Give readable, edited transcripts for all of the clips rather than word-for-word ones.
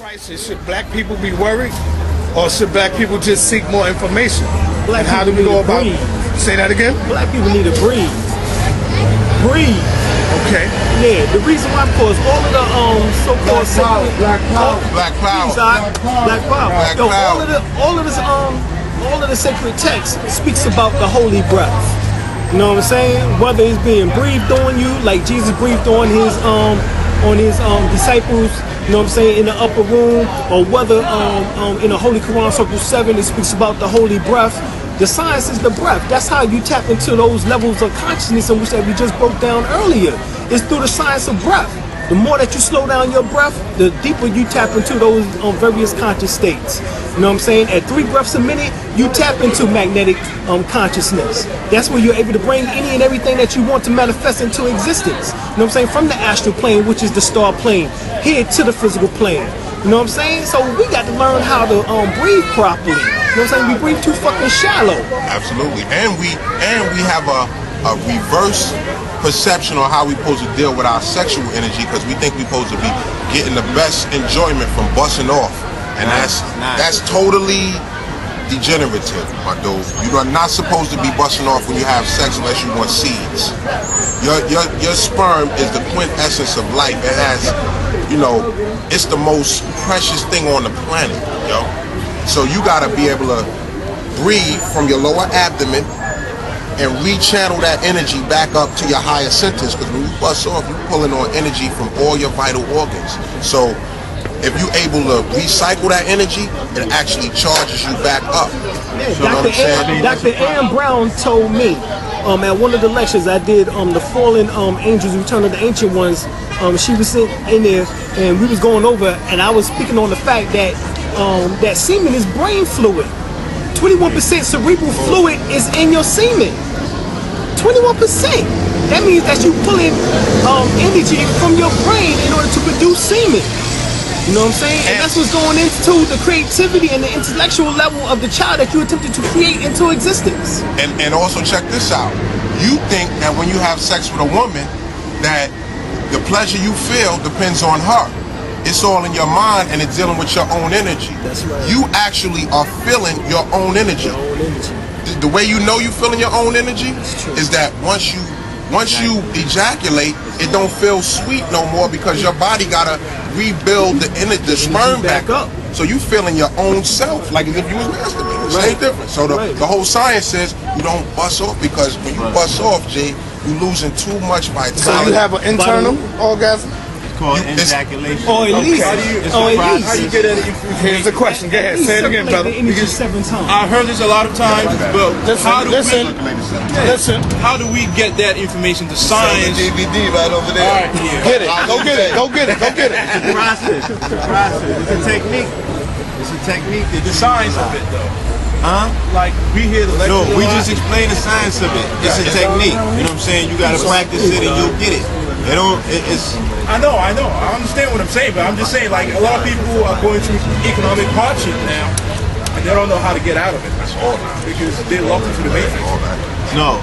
crisis, should black people be worried, or should black people just seek more information? Black and how do we go about it? Say that again? Black people need to breathe. Breathe. Okay. Yeah, the reason why, because all of the so-called Black power. Black power. Yo, all of the sacred text speaks about the holy breath. You know what I'm saying? Whether it's being breathed on you, like Jesus breathed on his disciples, you know what I'm saying, in the upper room, or whether in the Holy Quran, Circle 7, it speaks about the holy breath. The science is the breath. That's how you tap into those levels of consciousness in which that we just broke down earlier. It's through the science of breath. The more that you slow down your breath, the deeper you tap into those various conscious states. You know what I'm saying? At 3 breaths a minute, you tap into magnetic consciousness. That's where you're able to bring any and everything that you want to manifest into existence. You know what I'm saying? From the astral plane, which is the star plane, here to the physical plane. You know what I'm saying? So we got to learn how to breathe properly. You know what I'm saying? We breathe too fucking shallow. Absolutely. And we have a reverse perception on how we're supposed to deal with our sexual energy, because we think we're supposed to be getting the best enjoyment from busting off. And that's totally degenerative, my dude. You are not supposed to be busting off when you have sex unless you want seeds. Your sperm is the quintessence of life. It has, you know, it's the most precious thing on the planet, yo. So you gotta be able to breathe from your lower abdomen and rechannel that energy back up to your higher centers, because when you bust off, you're pulling on energy from all your vital organs. So if you're able to recycle that energy, it actually charges you back up. Yeah, Dr. Ann Brown told me at one of the lectures I did, the Fallen Angels, Return of the Ancient Ones, she was sitting in there and we was going over, and I was speaking on the fact that that semen is brain fluid. 21% cerebral fluid is in your semen. 21%. That means that you pulling energy from your brain in order to produce semen. You know what I'm saying? And that's what's going into the creativity and the intellectual level of the child that you attempted to create into existence. And also check this out. You think that when you have sex with a woman, that the pleasure you feel depends on her. It's all in your mind, and it's dealing with your own energy. That's right. You actually are feeling your own energy. The way you know you're feeling your own energy is that once you ejaculate, it don't feel sweet no more, because your body gotta rebuild the sperm back up. So you feeling your own self, like if you was masturbating. Same difference. So the whole science says you don't bust off, because when you bust off, G, you're losing too much vitality. So you have an internal orgasm? Called ejaculation. Or at least. How you get it? Here's the question. Go ahead. Say it again, brother. I heard this a lot of times, but listen. How do we get that information? The science. DVD right over there. All right, yeah. Get it. Go get it. Go get it. Go get it. It's a process. It's a technique. It's a technique. The science of it, though. Huh? Like we hear the lecture. No, we just explain the science of it. It's a technique. You know what I'm saying? You gotta practice it and you'll get it. I know. I understand what I'm saying, but I'm just saying, like, a lot of people are going through economic hardship now, and they don't know how to get out of it. That's all, because they're locked into the matrix. No.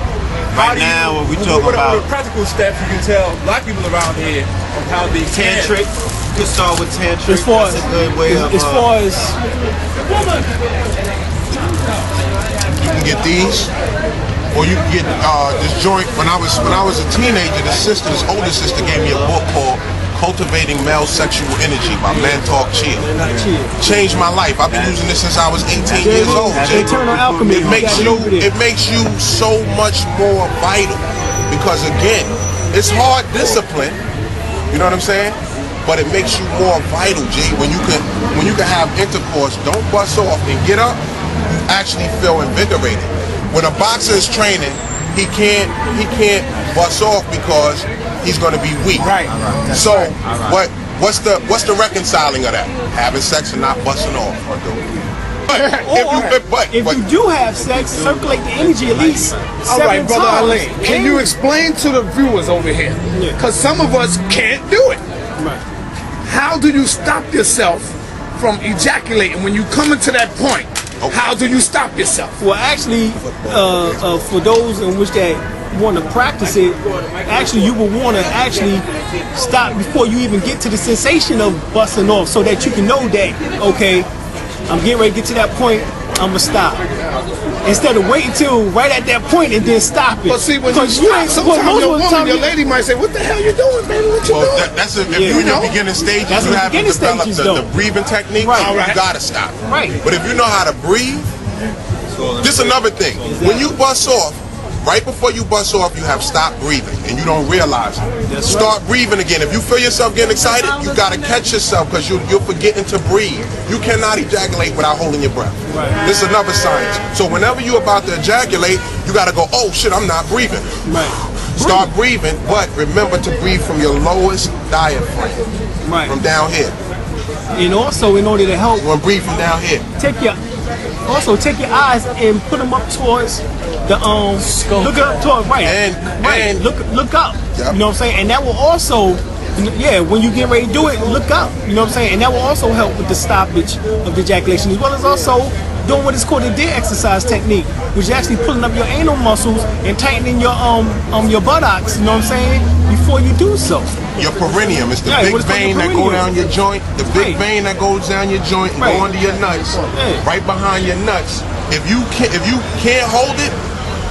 Right now, what we talking about? What practical steps you can tell black people around here of how they tantric. You can start with tantric. As far as, that's a good way of. As far as you can get these. Or you can get this joint. When I was a teenager, this older sister gave me a book called Cultivating Male Sexual Energy by Mantalk Chia. Changed my life. I've been using this since I was 18 years old. Internal alchemy. It makes you so much more vital, because again, it's hard discipline. You know what I'm saying? But it makes you more vital, G. When you can have intercourse, don't bust off and get up. You actually feel invigorated. When a boxer is training, he can't bust off because he's going to be weak. Right. So what's the reconciling of that? Having sex and not busting off. If you do have sex, circulate the energy at least 7 times. All right, brother Alim, can you explain to the viewers over here? Because some of us can't do it. Right. How do you stop yourself from ejaculating when you come into that point? How do you stop yourself? Well, actually, for those in which that want to practice it, actually you will want to actually stop before you even get to the sensation of busting off, so that you can know that, okay, I'm getting ready to get to that point, I'm gonna stop. Instead of waiting till right at that point and then stop it. But see, when you stop, sometimes your woman, your lady might say, "What the hell you doing, baby? What you doing?" That's if you're in the beginning stages, That's you the haven't beginning developed stages, the breathing technique. Right. You gotta stop. Right. But if you know how to breathe, this is another thing. When you bust off, right before you bust off, you have stopped breathing, and you don't realize it. Start breathing again. If you feel yourself getting excited, you gotta catch yourself, because you're forgetting to breathe. You cannot ejaculate without holding your breath. Right. This is another science. So whenever you're about to ejaculate, you gotta go, oh shit, I'm not breathing. Right. Start breathing, but remember to breathe from your lowest diaphragm. Right. From down here. And also, in order to help, You wanna breathe from down here. take your eyes and put them up towards the look up towards And look up. Yep. You know what I'm saying? And that will also, when you get ready to do it, look up. You know what I'm saying? And that will also help with the stoppage of the ejaculation, as well as also doing what is called the deer exercise technique, which is actually pulling up your anal muscles and tightening your buttocks. You know what I'm saying? Before you do so. your perineum is the Yeah, big what's called vein your that go perineum. down your joint. The big Right. vein that goes down your joint and Right. go under your nuts. Yeah. Right behind your nuts. If you can't hold it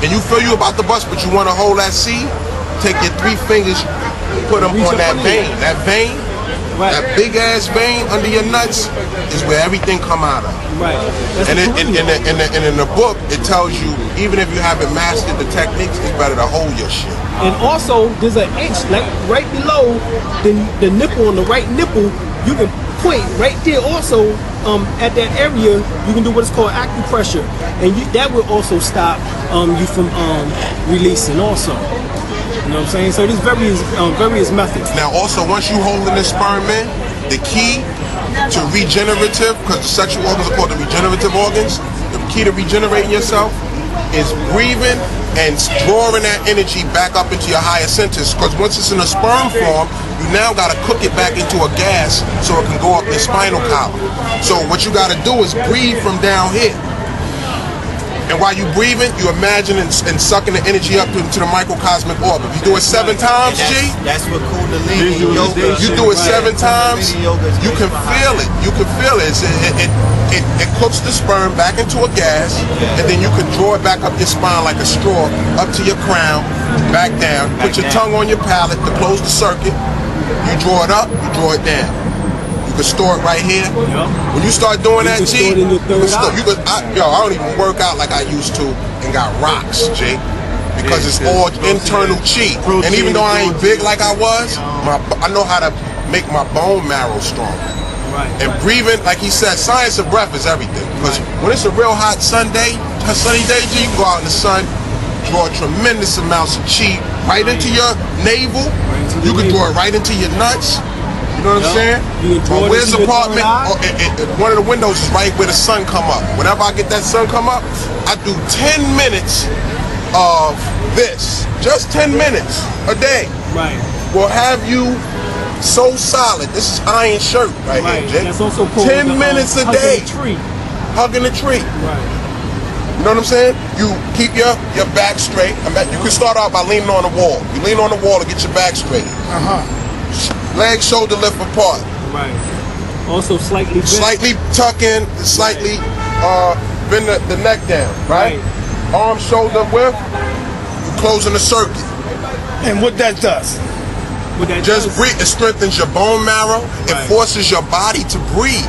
and you feel you about to bust, but you want to hold that seed, take your 3 fingers, put them Reach on up that under vein. it. That vein, Right. that big ass vein under your nuts is where everything come out of. Right. That's And the in perineum. the book, it tells you, even if you haven't mastered the techniques, it's better to hold your shit. And also, there's an inch, like right below the nipple, on the right nipple, you can point right there also, at that area, you can do what is called acupressure. And that will also stop you from releasing also. You know what I'm saying? So there's various methods. Now, also, once you holding the sperm in, the key to regenerative, because sexual organs are called the regenerative organs, the key to regenerating yourself is breathing and drawing that energy back up into your higher centers. Because once it's in a sperm form, you now got to cook it back into a gas so it can go up your spinal column. So what you got to do is breathe from down here. And while you breathing, you imagine and sucking the energy up into the microcosmic orb. If you do it 7 times, G, That's what Kundalini yoga. you do it 7 times, you can feel it. You can feel it. It cooks the sperm back into a gas, and then you can draw it back up your spine like a straw, up to your crown, back down. Put your tongue on your palate to close the circuit. You draw it up, you draw it down. You can store it right here. When you start doing that, can G, store it in your third eye. I don't even work out like I used to and got rocks, G. Because it's all internal chi. And even though I ain't big like I was, I know how to make my bone marrow strong. Right. And breathing, like he said, science of breath is everything. Because when it's a real hot sunny day, G, you go out in the sun, draw tremendous amounts of chi right into your navel. You can draw it right into your nuts. You know what I'm saying? You can draw it Where's into the your apartment? third eye. One of the windows is right where the sun come up. Whenever I get that sun come up, I do 10 minutes of this. Just 10 minutes a day. Right. Will have you so solid. This is iron shirt right Right. here, Jay. That's also called 10 minutes a hugging day. the tree. Hugging the tree. Right. You know what I'm saying? You keep your back straight. You can start out by leaning on the wall. You lean on the wall to get your back straight. Legs shoulder lift apart. Right. Also slightly bent. Slightly tuck in, slightly bend the neck down, right? Arm shoulder width. You closing the circuit. And what that does? What that Just does. breathe. It strengthens your bone marrow. It Right. forces your body to breathe.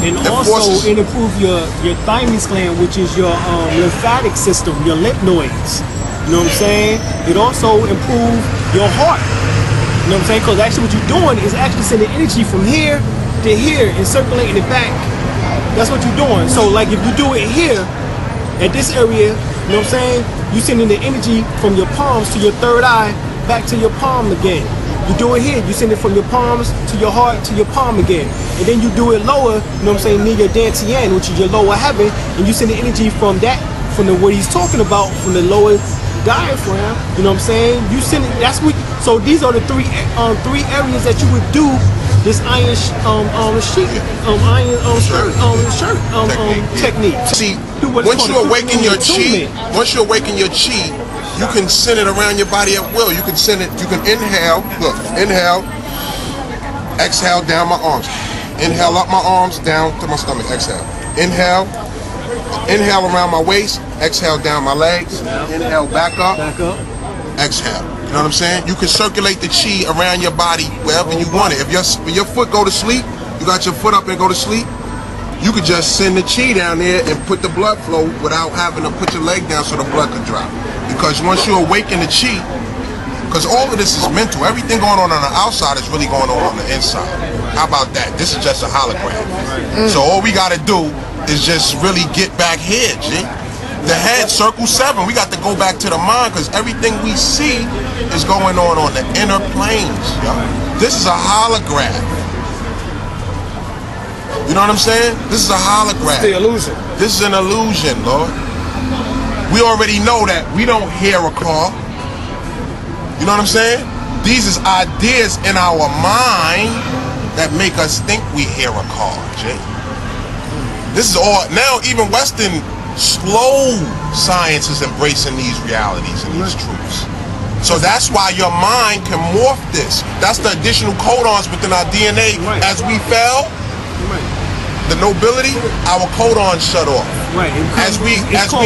And It also forces- it improves your thymus gland, which is your lymphatic system, your lymph nodes. You know what I'm saying? It also improves your heart. You know what I'm saying? Because actually what you're doing is actually sending energy from here to here and circulating it back. That's what you're doing. So like if you do it here, at this area, you know what I'm saying? You sending the energy from your palms to your third eye back to your palm again. You do it here, you send it from your palms to your heart to your palm again. And then you do it lower, you know what I'm saying, near your dantian, which is your lower heaven, and you send the energy from that, from the what he's talking about, from the lower diaphragm, you know what I'm saying? You send it, that's what, so these are the three areas that you would do this iron technique. See, Do what is once called you the awaken your chi, attunement. once you awaken your chi, You can send it around your body at will. You can send it, you can inhale, look, inhale, exhale down my arms. Inhale up my arms, down to my stomach, exhale. Inhale, inhale around my waist, exhale down my legs, inhale back up, exhale. You know what I'm saying? You can circulate the chi around your body wherever you want it. If your foot go to sleep, you got your foot up and go to sleep, you could just send the chi down there and put the blood flow without having to put your leg down so the blood could drop. Because once you awaken the chi, because all of this is mental. Everything going on the outside is really going on the inside. How about that? This is just a hologram. So all we got to do is just really get back here, G. The head, circle 7. We got to go back to the mind because everything we see is going on the inner planes. Yo. This is a hologram. You know what I'm saying? This is a hologram. It's the illusion. This is an illusion, Lord. We already know that we don't hear a car. You know what I'm saying? These is ideas in our mind that make us think we hear a car, Jay. This is all, now even Western slow science is embracing these realities and these truths. So that's why your mind can morph this. That's the additional codons within our DNA. As we fell, the nobility, our codons shut off. As we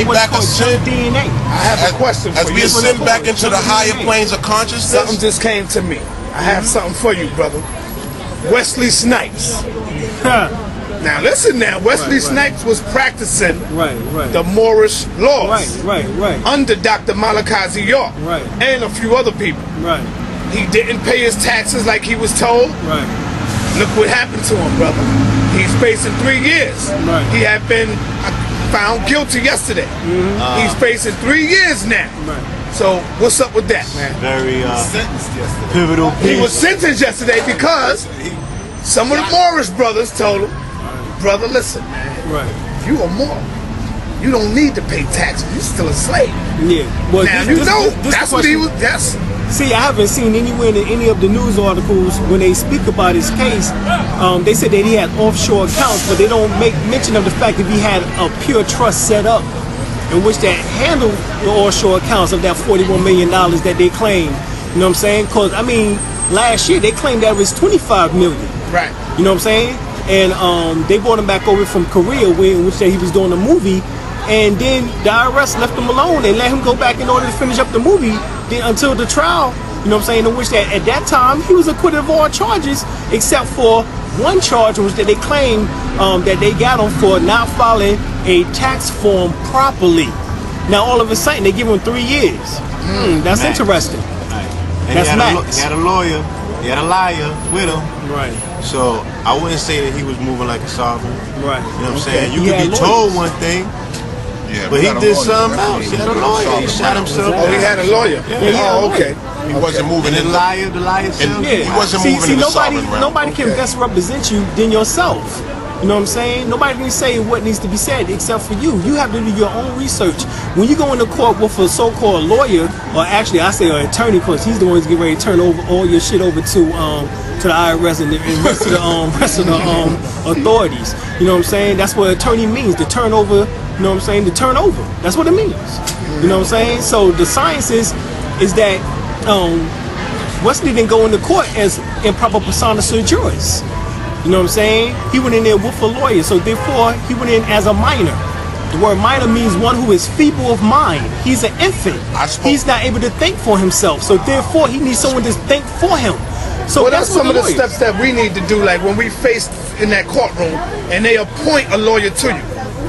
back ascend, DNA. I have a question for as we you. ascend back into the higher planes of consciousness. Something just came to me. I have something for you, brother. Wesley Snipes. Now listen now, Wesley Snipes was practicing the Moorish laws under Dr. Malachi York and a few other people. He didn't pay his taxes like he was told. Look what happened to him, brother. He's facing 3 years. He had been found guilty yesterday. He's facing 3 years now. So what's up with that, man? Very pivotal piece. He was sentenced yesterday because some of the Moorish brothers told him, brother, listen, man, you are Moor. You don't need to pay taxes. You're still a slave. Well, now that's what he was. Yes. See, I haven't seen anywhere in any of the news articles when they speak about his case. They said that he had offshore accounts, but they don't make mention of the fact that he had a pure trust set up in which that handled the offshore accounts of that $41 million that they claimed. You know what I'm saying? Because, I mean, last year they claimed that it was $25 million. Right. You know what I'm saying? And they brought him back over from Korea, in which he was doing a movie. And then the IRS left him alone and let him go back in order to finish up the movie until the trial, you know what I'm saying, in which that at that time he was acquitted of all charges except for one charge, which that they claimed that they got him for not filing a tax form properly. Now all of a sudden they give him 3 years. That's Max. Interesting. And That's Max. He had a lawyer, he had a liar with him. Right. So I wouldn't say that he was moving like a sovereign. Right. You know what I'm saying? You He could had be told lawyers. one thing, Yeah, but he did something else. He had a lawyer. He shot himself. Oh, he had a lawyer. Oh, okay. He wasn't moving And in the liar self. He wasn't moving in the sovereign realm. Nobody can best represent you than yourself. You know what I'm saying? Nobody can say what needs to be said except for you. You have to do your own research. When you go into court with a so-called lawyer, or actually I say an attorney, because he's the one who's getting ready to turn over all your shit over to the IRS and the rest of the authorities. You know what I'm saying? That's what attorney means. The turnover. You know what I'm saying? The turnover. That's what it means. You know what I'm saying? So the science is that Wesley didn't go into court as improper persona sui juris. You know what I'm saying? He went in there with a lawyer, so therefore he went in as a minor. The word minor means one who is feeble of mind. He's an infant. He's not able to think for himself, so therefore he needs someone to think for him. So Well, that's that's some what of the lawyers- steps that we need to do, like when we face in that courtroom and they appoint a lawyer to you.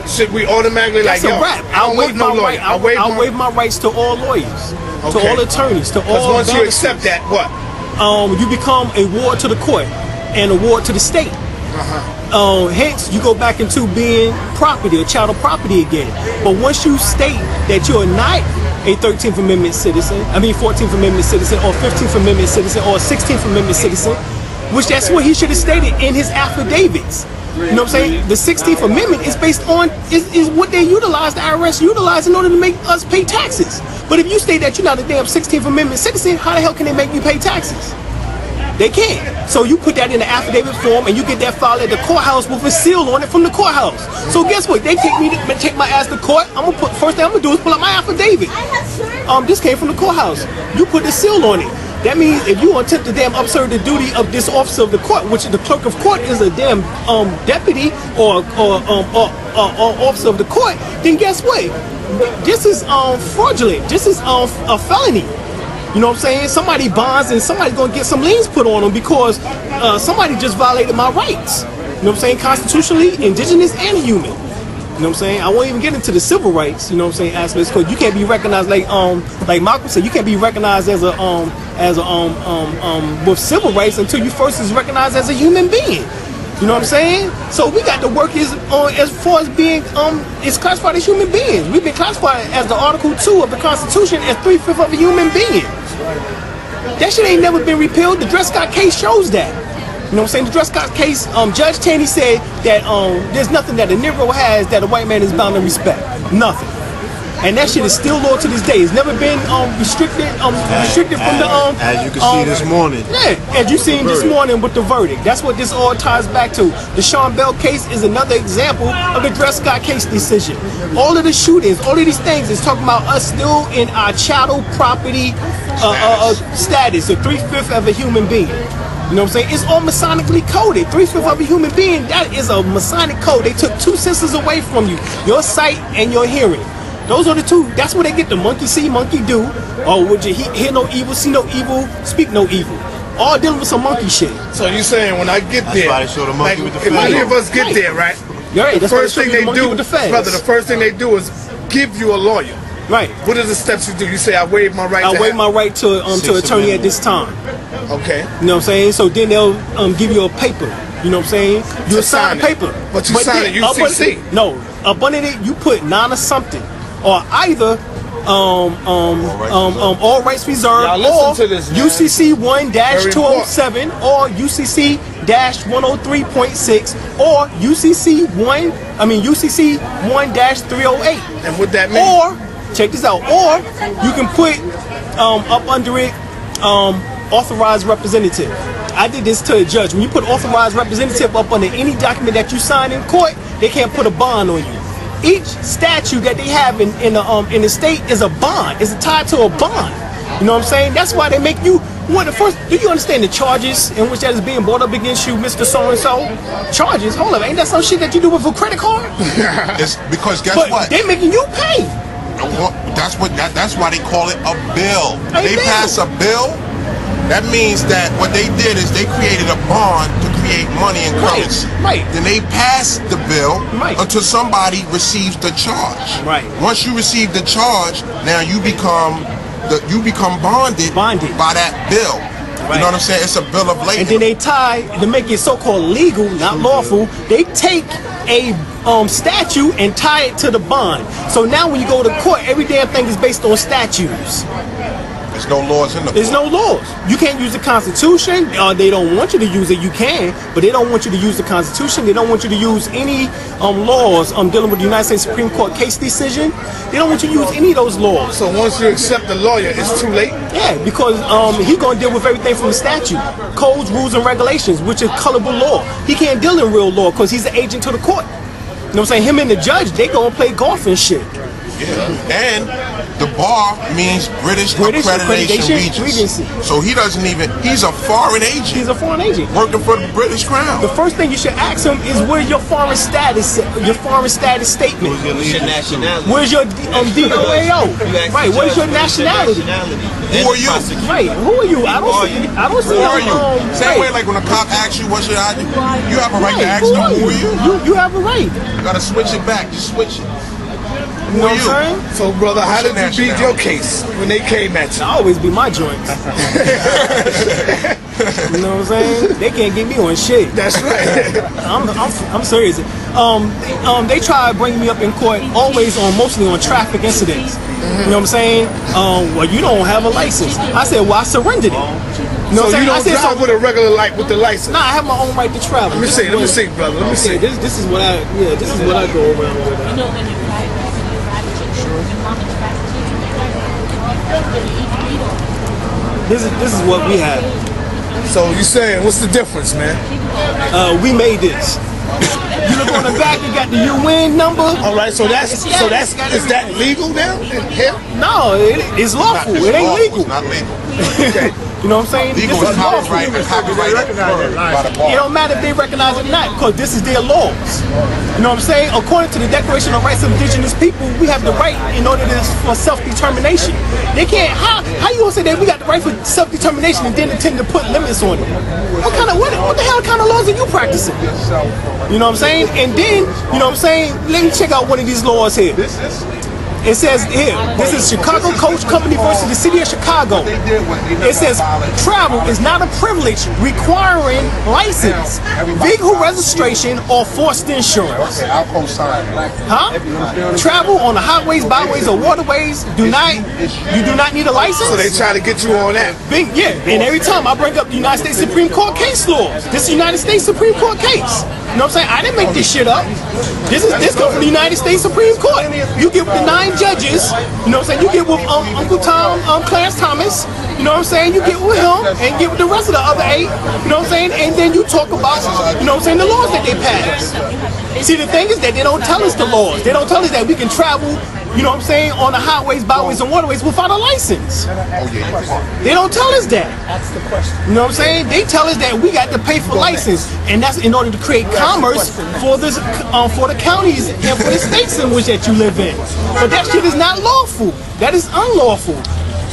Should we automatically That's like, a yo, wrap. I don't want no lawyer. I'll waive my rights to all lawyers, to Okay. all attorneys, to Because all once you barristers. accept that, what? You become a ward to the court and a ward to the state. Hence, you go back into being property, a chattel property again. But once you state that you're not a 13th Amendment citizen, 14th Amendment citizen, or 15th Amendment citizen, or 16th Amendment citizen, which that's what he should have stated in his affidavits. You know what I'm saying? The 16th Amendment is based on, is what they utilize, the IRS utilize in order to make us pay taxes. But if you state that you're not a damn 16th Amendment citizen, how the hell can they make you pay taxes? They can't. So you put that in the affidavit form and you get that filed at the courthouse with a seal on it from the courthouse. So guess what? They take my ass to court. First thing I'm gonna do is pull out my affidavit. this came from the courthouse. You put the seal on it. That means if you attempt to damn observe the duty of this officer of the court, which the clerk of court is a damn deputy or officer of the court, then guess what? This is fraudulent. This is a felony. You know what I'm saying? Somebody bonds and somebody's gonna get some liens put on them because somebody just violated my rights. You know what I'm saying? Constitutionally, indigenous, and human. You know what I'm saying? I won't even get into the civil rights, you know what I'm saying, aspects, because you can't be recognized like Malcolm said, you can't be recognized as with civil rights until you first is recognized as a human being. You know what I'm saying? So we got to work as far as being is classified as human beings. We've been classified as the Article 2 of the Constitution as 3/5 of a human being. That shit ain't never been repealed. The Dred Scott case shows that. You know what I'm saying? The Dred Scott case, Judge Taney said that there's nothing that a Negro has that a white man is bound to respect. Nothing. And that shit is still law to this day. It's never been restricted from the as you can see this morning. Yeah, as you seen this morning with the verdict. That's what this all ties back to. The Sean Bell case is another example of the Dred Scott case decision. All of the shootings, all of these things is talking about us still in our chattel property status, the 3/5 of a human being. You know what I'm saying? It's all Masonically coded. 3/5 of a human being, that is a Masonic code. They took two senses away from you, your sight and your hearing. Those are the two. That's where they get the monkey see, monkey do. Or would you hear no evil, see no evil, speak no evil. All dealing with some monkey shit. So you saying when I get there, why they show the monkey with the if feds. any of us get there, right? You're right. The first thing they do, brother, the first thing they do is give you a lawyer. Right. What are the steps you do? You say I waive my right. I waive my right to attorney at this time. Okay. You know what I'm saying? So then they'll give you a paper. You know what I'm saying? You sign a paper. But you sign it UCC. No, up under it you put non or something, or either all rights reserved, Y'all or listen to this, man. UCC 1-207, or UCC 103.6, or UCC 1-308. And what that means? Or check this out. Or you can put up under it authorized representative. I did this to a judge. When you put authorized representative up under any document that you sign in court, they can't put a bond on you. Each statute that they have in the state is a bond. It's tied to a bond. You know what I'm saying? That's why they make you. Do you understand the charges in which that is being brought up against you, Mr. So-and-so? Charges? Hold up, ain't that some shit that you do with a credit card? It's because guess But what? they making you pay. That's why they call it a bill. A They bill. pass a bill. That means that what they did is they created a bond to create money and currency. Right. Then they pass the bill Right. until somebody receives the charge. Right. Once you receive the charge, now you become bonded by that bill. Right. You know what I'm saying? It's a bill of lading. And then they tie to make it so-called legal, not lawful. They take a statute and tie it to the bond. So now when you go to court, every damn thing is based on statutes. There's no laws in the There's no laws. You can't use the Constitution. They don't want you to use it. You can, but they don't want you to use the Constitution. They don't want you to use any laws dealing with the United States Supreme Court case decision. They don't want you to use any of those laws. So once you accept the lawyer, it's too late? Yeah, because he's going to deal with everything from the statute, codes, rules, and regulations, which is colorable law. He can't deal in real law because he's an agent to the court. You know what I'm saying? Him and the judge, they going to play golf and shit. Yeah. And the bar means British Accreditation Regency. So he's a foreign agent. He's a foreign agent. Working for the British Crown. The first thing you should ask him is where's your foreign status statement? Where's your nationality? Where's your DOAO? Right, where's your nationality? Who are you? Right, who are you? I don't see Who are you? Same way like when a cop asks you what's your ID, you have a right to ask them who are you? You have a right. You gotta switch it back, just switch it. You know what I'm saying? So, brother, how did What's you your beat your case when they came at you? I always be my joints. You know what I'm saying? They can't get me on shit. That's right. I'm serious. They try to bring me up in court always mostly on traffic incidents. You know what I'm saying? Well, you don't have a license. I said, well, I surrendered it. You know So you don't drive with a regular with the license? Nah, I have my own right to travel. Let me see, brother. Let me see. This is what I go around with. You know when you're private This is what we have. So you saying, what's the difference, man? We made this. You look on the back, you got the UN number. All right, so is that legal now? Here? No, it's lawful. It ain't legal. It's not legal. Okay. You know what I'm saying? Legal This is copyright by the It don't matter if they recognize it or not, because this is their laws. You know what I'm saying? According to the Declaration of Rights of Indigenous People, we have the right in order for self-determination. They can't. How you gonna say that we got the right for self-determination and then intend to put limits on it? What the hell kind of laws are you practicing? You know what I'm saying? And then, you know what I'm saying? Let me check out one of these laws here. It says here, this is Chicago Coach Company versus the City of Chicago. It says travel is not a privilege requiring license, vehicle registration, or forced insurance. I'll co-sign. Huh? Travel on the highways, byways, or waterways you do not need a license. So they try to get you on that. Yeah, and every time I bring up the United States Supreme Court case laws, this is the United States Supreme Court case. You know what I'm saying? I didn't make this shit up. This comes from the United States Supreme Court. You get with the 9 judges, you know what I'm saying? You get with Uncle Tom, Clarence Thomas, you know what I'm saying? You get with him and get with the rest of the other 8, you know what I'm saying? And then you talk about, you know what I'm saying, the laws that they pass. See, the thing is that they don't tell us the laws. They don't tell us that we can travel, you know what I'm saying, on the highways, byways, and waterways without a license. They don't tell us that. That's the question. You know what I'm saying? They tell us that we got to pay for license, and that's in order to create commerce for the counties and for the states in which that you live in. But that shit is not lawful. That is unlawful.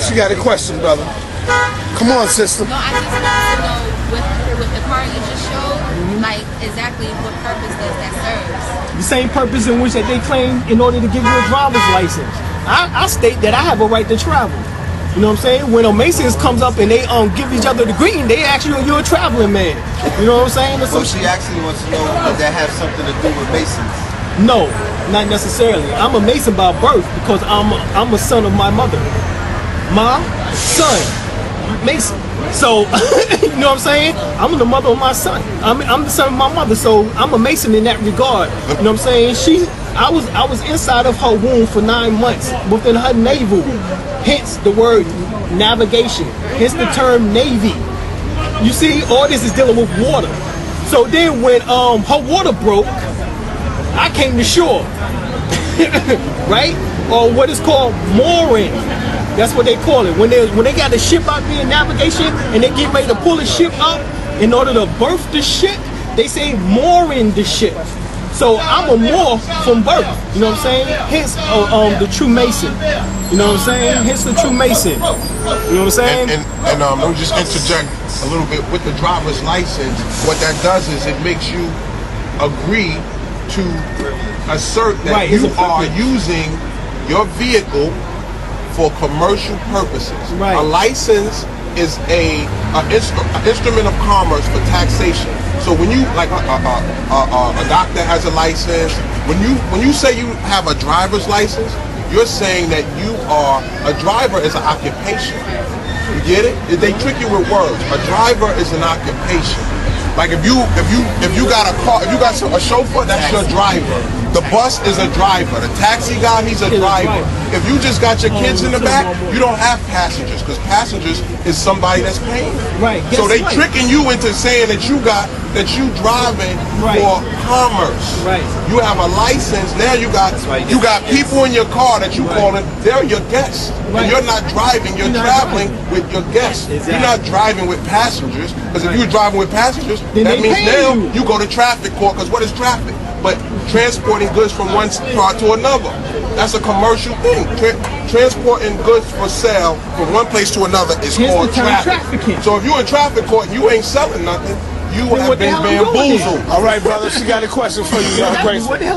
She got a question, brother. Come on, sister. No, I just wanted to know with the car you just showed, like exactly what purpose does that serve? The same purpose in which that they claim in order to give you a driver's license. I state that I have a right to travel. You know what I'm saying? When a Masons comes up and they give each other the green, they ask you, you're a traveling man. You know what I'm saying? So she actually wants to know, does that have something to do with Masons? No, not necessarily. I'm a Mason by birth because I'm a son of my mother. Mom, son, Mason. So, you know what I'm saying? I'm the mother of my son. I'm the son of my mother, so I'm a Mason in that regard. You know what I'm saying? I was inside of her womb for 9 months within her navel. Hence the word navigation. Hence the term Navy. You see, all this is dealing with water. So then when her water broke, I came to shore. Right? Or what is called mooring. That's what they call it. When they got the ship out there in navigation and they get ready to pull the ship up in order to berth the ship, they say mooring the ship. So I'm a Moor from birth, you know what I'm saying? Hence the true Mason. You know what I'm saying? Hence the true Mason. You know what I'm saying? And let me just interject a little bit with the driver's license. What that does is it makes you agree to assert that you are using your vehicle for commercial purposes. Right. A license is an instrument of commerce for taxation. So when you, like a doctor has a license, when you say you have a driver's license, you're saying that you are, a driver is an occupation. You get it? They trick you with words. A driver is an occupation. Like if you got a car, if you got a chauffeur, that's your driver. The bus is a driver. The taxi guy, he's a driver. If you just got your kids in the back, you don't have passengers, because passengers is somebody that's paying. Right. So they tricking you into saying that you driving for commerce. Right. You have a license. Now you got people in your car that you calling. They're your guests. Right. And you're not driving. You're traveling with your guests. Exactly. You're not driving with passengers. Because if you're driving with passengers, then that means now you go to traffic court. Because what is traffic? But transporting goods from one spot to another. That's a commercial thing. Transporting goods for sale from one place to another is called traffic. So if you're in traffic court and you ain't selling nothing, you have been bamboozled. All right, brother. She got a question for you, Grace. What the hell